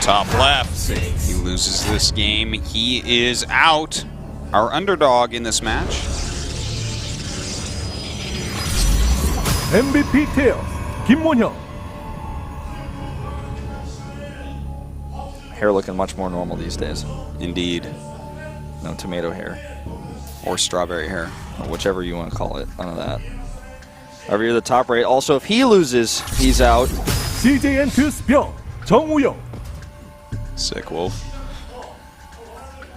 Top left. He loses this game. He is out. Our underdog in this match. MVP Tails, 김monhyung. Hair looking much more normal these days. Indeed. No tomato hair. Or strawberry hair. Or whichever you want to call it. None of that. Over here, the top right. Also, if he loses, he's out. CJN2 Bbyong, 정우영. Sick, Wolf.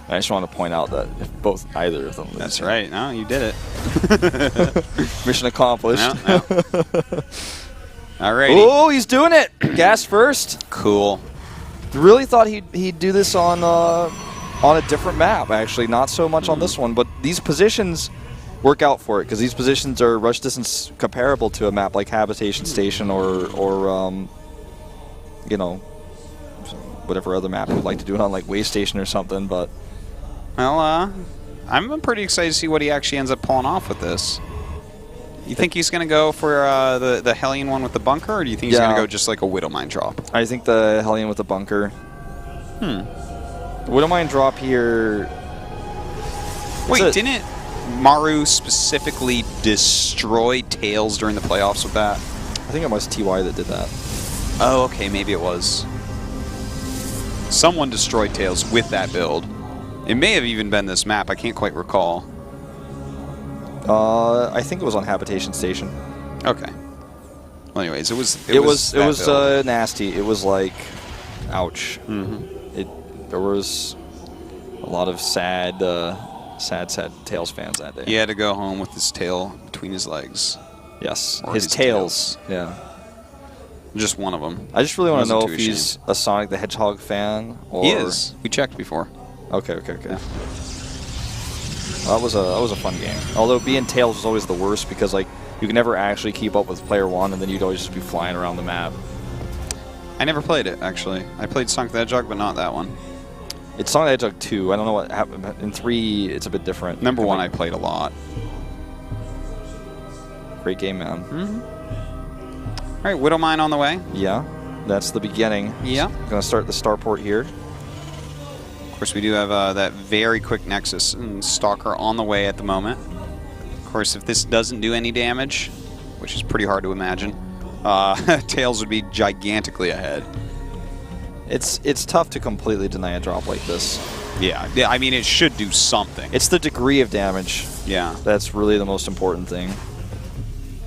I just want to point out that if either of them lose. That's right. No, you did it. Mission accomplished. No. All right. Oh, he's doing it. Gas first. Cool. Really thought he'd do this on a different map, actually. Not so much on this one, but these positions work out for it, because these positions are rush distance comparable to a map like Habitation Station or you know, whatever other map we'd like to do it on, like Way Station or something, but... Well, I'm pretty excited to see what he actually ends up pulling off with this. You think he's going to go for the Hellion one with the bunker, or do you think he's going to go just like a Widowmine drop? I think the Hellion with the bunker. The Widowmine drop here... Wait, didn't Maru specifically destroy Tails during the playoffs with that? I think it was TY that did that. Oh, okay, maybe it was. Someone destroyed Tails with that build. It may have even been this map. I can't quite recall. I think it was on Habitation Station. Okay. Well, anyways, it was nasty. It was like, ouch. There was a lot of sad Tails fans that day. He had to go home with his tail between his legs. Yes, or his tails. Yeah. Just one of them. I just really want to know if he's a Sonic the Hedgehog fan, or he is. We checked before. Okay. Yeah. Well, that was a fun game. Although being Tails was always the worst, because like you can never actually keep up with player one, and then you'd always just be flying around the map. I never played it, actually. I played Sonic the Hedgehog, but not that one. It's Sonic the Hedgehog 2. I don't know what happened. In 3, it's a bit different. Number 1 I played a lot. Great game, man. All right, Widowmine on the way. Yeah, that's the beginning. Yeah. Going to start the starport here. Of course, we do have that very quick Nexus and Stalker on the way at the moment. Of course, if this doesn't do any damage, which is pretty hard to imagine, Tails would be gigantically ahead. It's tough to completely deny a drop like this. Yeah, I mean, it should do something. It's the degree of damage. Yeah. That's really the most important thing.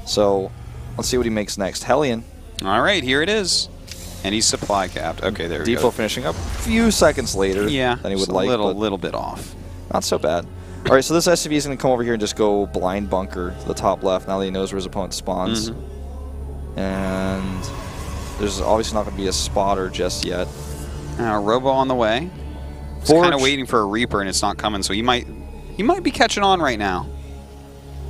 So, let's see what he makes next. Hellion. All right, here it is. And he's supply capped. Okay, there we go. Depot finishing up a few seconds later than he would like. A little bit off. Not so bad. All right, so this SCV is going to come over here and just go blind bunker to the top left now that he knows where his opponent spawns. And there's obviously not going to be a spotter just yet. Robo on the way. He's kind of waiting for a Reaper, and it's not coming, so he might be catching on right now.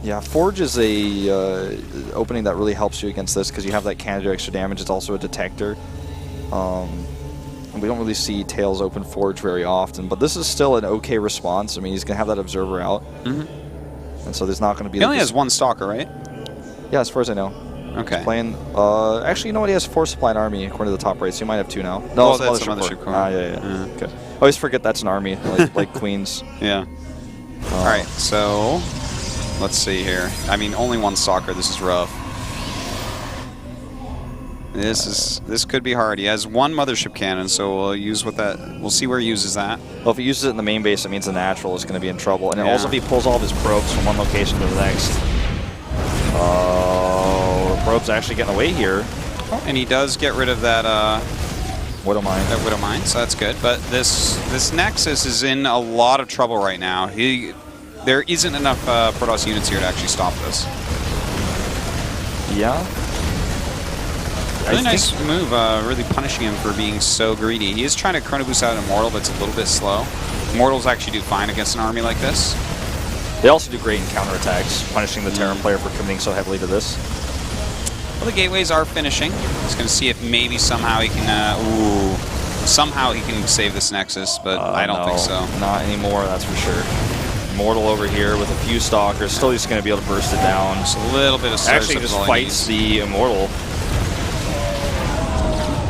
Yeah, Forge is a opening that really helps you against this, because you have that can do extra damage. It's also a detector. And we don't really see Tails open Forge very often, but this is still an okay response. I mean, he's going to have that Observer out. And so there's not going to be... He only has one Stalker, right? Yeah, as far as I know. Okay. He's playing... actually, you know what? He has 4 supply and army according to the top right, so he might have 2 now. No, that's the Mothership Core. Yeah. Okay. I always forget that's an army, like Queens. Yeah. All right, so... Let's see here. I mean, only one Stalker. This is rough. This could be hard. He has 1 Mothership Cannon, so we'll use what that. We'll see where he uses that. Well, if he uses it in the main base, it means the natural is going to be in trouble. And also, if he pulls all of his probes from one location to the next. Oh, the probe's actually getting away here. Oh, and he does get rid of that Widowmine. That Widowmine, so that's good. But this Nexus is in a lot of trouble right now. There isn't enough Protoss units here to actually stop this. Yeah. Really nice move, really punishing him for being so greedy. He is trying to Chrono Boost out an Immortal, but it's a little bit slow. Immortals actually do fine against an army like this. They also do great in counterattacks, punishing the Terran player for committing so heavily to this. Well, the gateways are finishing. He's going to see if maybe somehow he can... somehow he can save this Nexus, but I don't think so. Not anymore, that's for sure. Immortal over here with a few Stalkers. Still just going to be able to burst it down. Just a little bit of surge. Actually just fights the Immortal.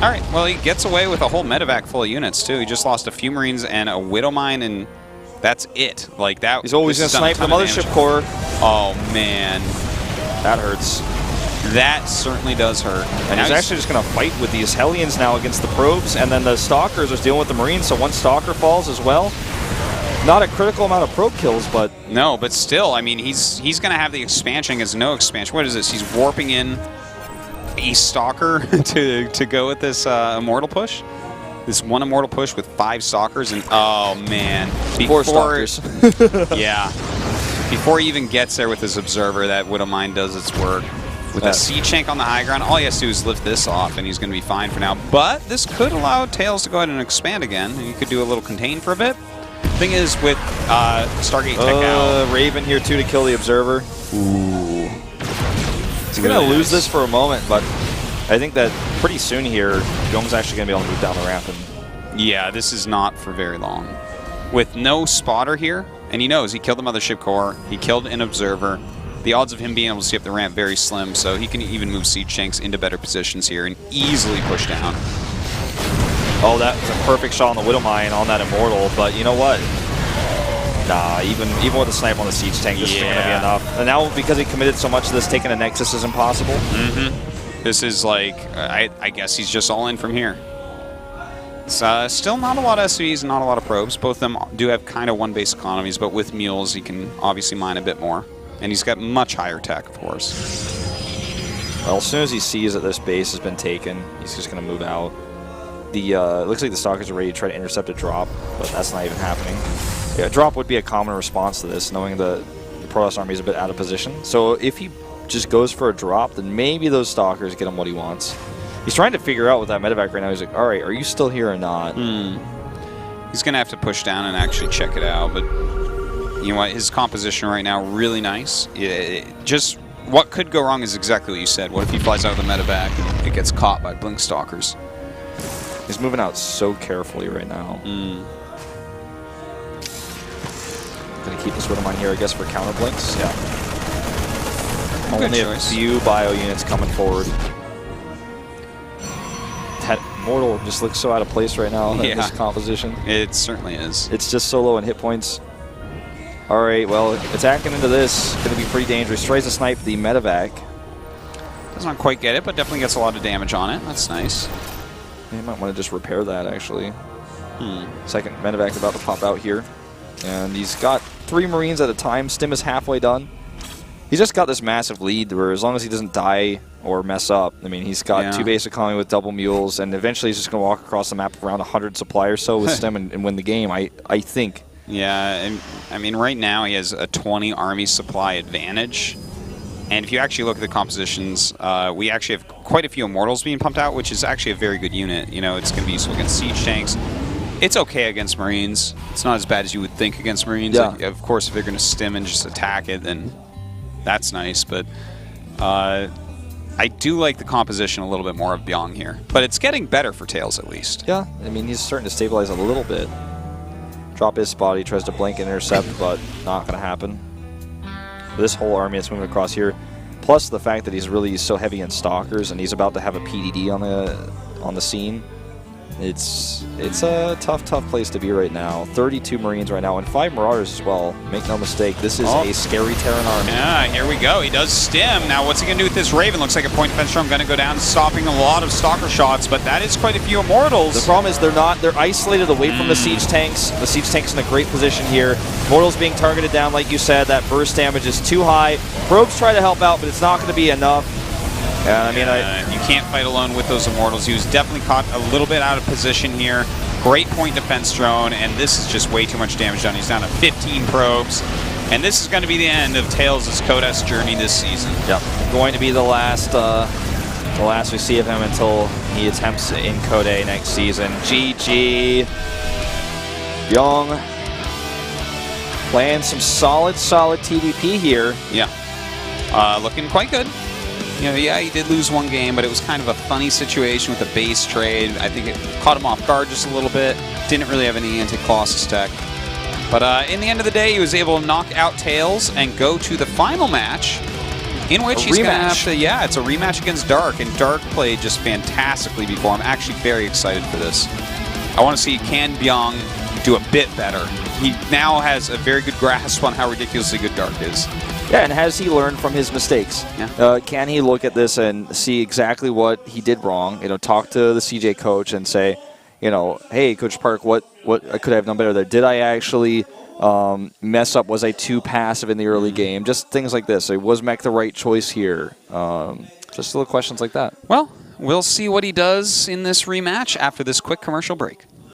All right, well, he gets away with a whole medevac full of units, too. He just lost a few Marines and a Widow Mine, and that's it. Like that. He's always going to snipe the Mothership Core. Oh, man. That hurts. That certainly does hurt. And he's actually just going to fight with these Hellions now against the probes, and then the Stalkers are dealing with the Marines, so one Stalker falls as well. Not a critical amount of probe kills, but... No, but still, I mean, he's going to have the expansion against no expansion. What is this? He's warping in a Stalker to go with this Immortal push? This one Immortal push with 5 Stalkers, and oh, man. 4 Stalkers. Yeah. Before he even gets there with his Observer, that Widow Mine does its work. With a Siege Tank on the high ground, all he has to do is lift this off, and he's going to be fine for now. But this could allow Tails to go ahead and expand again. He could do a little contain for a bit. Thing is, with Stargate Tech out... Raven here, too, to kill the Observer. Ooh. He's going to lose this for a moment, but I think that pretty soon here, Byong's actually going to be able to move down the ramp. And yeah, this is not for very long. With no spotter here, and he knows he killed the Mothership Core, he killed an Observer. The odds of him being able to see up the ramp very slim, so he can even move Siege Tanks into better positions here and easily push down. Oh, that was a perfect shot on the Widow Mine on that Immortal, but you know what? Nah, even with a snipe on the Siege Tank, this isn't going to be enough. And now, because he committed so much to this, taking a Nexus is impossible. This is like, I guess he's just all in from here. It's still not a lot of SCVs and not a lot of probes. Both of them do have kind of one base economies, but with mules, he can obviously mine a bit more. And he's got much higher tech, of course. Well, as soon as he sees that this base has been taken, he's just going to move out. It looks like the Stalkers are ready to try to intercept a drop, but that's not even happening. Yeah, a drop would be a common response to this, knowing the Protoss army is a bit out of position. So if he just goes for a drop, then maybe those Stalkers get him what he wants. He's trying to figure out with that medevac right now. He's like, all right, are you still here or not? He's going to have to push down and actually check it out, but... You know what, his composition right now, really nice. Just what could go wrong is exactly what you said. What if he flies out with a medevac and it gets caught by Blink Stalkers? He's moving out so carefully right now. Gonna keep this Widow Mine here, I guess, for counter blinks. Yeah. Only a few bio units coming forward. That Mortal just looks so out of place right now in this composition. It certainly is. It's just so low in hit points. All right, well, attacking into this going to be pretty dangerous. Tries to snipe the medevac. Does not quite get it, but definitely gets a lot of damage on it. That's nice. You might want to just repair that, actually. Second medevac about to pop out here. And he's got 3 Marines at a time. Stim is halfway done. He's just got this massive lead where as long as he doesn't die or mess up, I mean, he's got 2 base economy with double mules, and eventually he's just going to walk across the map around 100 supply or so with Stim and win the game, I think. Yeah, and I mean, right now he has a 20 army supply advantage. And if you actually look at the compositions, we actually have quite a few Immortals being pumped out, which is actually a very good unit. You know, it's going to be useful against Siege Tanks. It's okay against Marines. It's not as bad as you would think against Marines. Yeah. Like, of course, if they're going to stim and just attack it, then that's nice. But I do like the composition a little bit more of Bbyong here. But it's getting better for Tails, at least. Yeah, I mean, he's starting to stabilize a little bit. Drop his spot, he tries to blink and intercept, but not going to happen. This whole army that's moving across here, plus the fact that he's really so heavy in Stalkers and he's about to have a PDD on the scene. It's a tough place to be right now. 32 Marines right now and 5 Marauders as well. Make no mistake, this is a scary Terran army. Yeah, here we go. He does stim. Now, what's he going to do with this Raven? Looks like a point defense drum going to go down, stopping a lot of Stalker shots, but that is quite a few Immortals. The problem is they're isolated away from the Siege Tanks. The Siege Tank's in a great position here. Immortals being targeted down, like you said. That burst damage is too high. Probes try to help out, but it's not going to be enough. I mean, you can't fight alone with those Immortals. He was definitely caught a little bit out of position here. Great point defense drone, and this is just way too much damage done. He's down to 15 probes, and this is going to be the end of Tails' Code S journey this season. Yep, going to be the last we see of him until he attempts in Code A next season. GG. Bbyong playing some solid TDP here. Yeah, looking quite good. You know, yeah, he did lose one game, but it was kind of a funny situation with the base trade. I think it caught him off guard just a little bit. Didn't really have any anti-Colossus tech. But in the end of the day, he was able to knock out Tails and go to the final match In which he's going to have to, yeah, it's a rematch against Dark, and Dark played just fantastically before. I'm actually very excited for this. I want to see, can Bbyong do a bit better? He now has a very good grasp on how ridiculously good Dark is. Yeah, and has he learned from his mistakes? Yeah. Can he look at this and see exactly what he did wrong? Talk to the CJ coach and say, hey, Coach Park, what I could have done better there? Did I actually mess up? Was I too passive in the early game? Just things like this. Was Mech the right choice here? Just little questions like that. Well, we'll see what he does in this rematch after this quick commercial break.